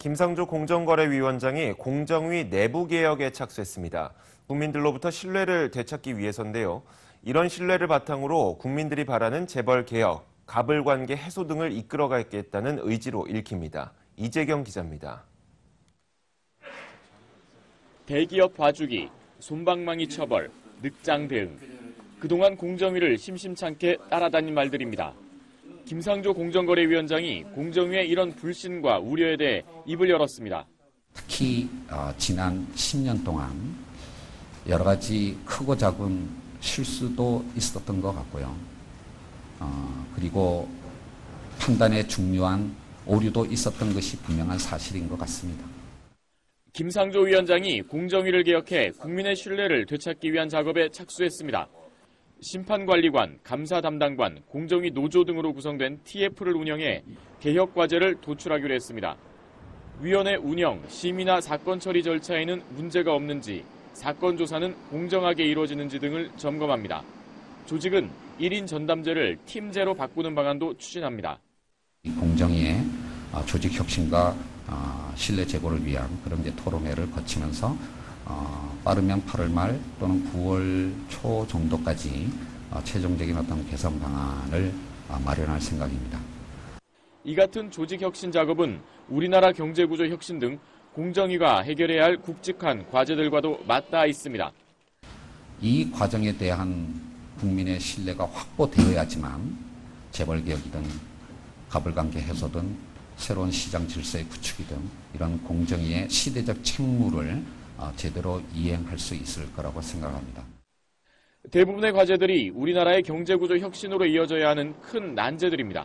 김상조 공정거래위원장이 공정위 내부 개혁에 착수했습니다. 국민들로부터 신뢰를 되찾기 위해서인데요. 이런 신뢰를 바탕으로 국민들이 바라는 재벌 개혁, 가불관계 해소 등을 이끌어가겠다는 의지로 읽힙니다. 이재경 기자입니다. 대기업 봐주기, 솜방망이 처벌, 늑장 대응. 그동안 공정위를 심심찮게 따라다닌 말들입니다. 김상조 공정거래위원장이 공정위의 이런 불신과 우려에 대해 입을 열었습니다. 특히 지난 10년 동안 여러 가지 크고 작은 실수도 있었던 것 같고요. 그리고 판단에 중요한 오류도 있었던 것이 분명한 사실인 것 같습니다. 김상조 위원장이 공정위를 개혁해 국민의 신뢰를 되찾기 위한 작업에 착수했습니다. 심판관리관, 감사담당관, 공정위 노조 등으로 구성된 TF를 운영해 개혁 과제를 도출하기로 했습니다. 위원회 운영, 심의나 사건 처리 절차에는 문제가 없는지, 사건 조사는 공정하게 이루어지는지 등을 점검합니다. 조직은 1인 전담제를 팀제로 바꾸는 방안도 추진합니다. 공정위의 조직 혁신과 신뢰 제고를 위한 그런 토론회를 거치면서 빠르면 8월 말 또는 9월 초 정도까지 최종적인 어떤 개선 방안을 마련할 생각입니다. 이 같은 조직 혁신 작업은 우리나라 경제구조 혁신 등 공정위가 해결해야 할 굵직한 과제들과도 맞닿아 있습니다. 이 과정에 대한 국민의 신뢰가 확보되어야지만 재벌개혁이든 가불관계 해소든 새로운 시장 질서의 구축이든 이런 공정위의 시대적 책무를 제대로 이행할 수 있을 거라고 생각합니다. 대부분의 과제들이 우리나라의 경제구조 혁신으로 이어져야 하는 큰 난제들입니다.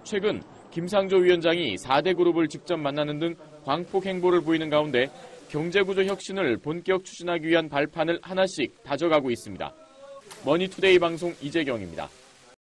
최근 김상조 위원장이 4대 그룹을 직접 만나는 등 광폭 행보를 보이는 가운데 경제구조 혁신을 본격 추진하기 위한 발판을 하나씩 다져가고 있습니다. 머니투데이 방송 이재경입니다.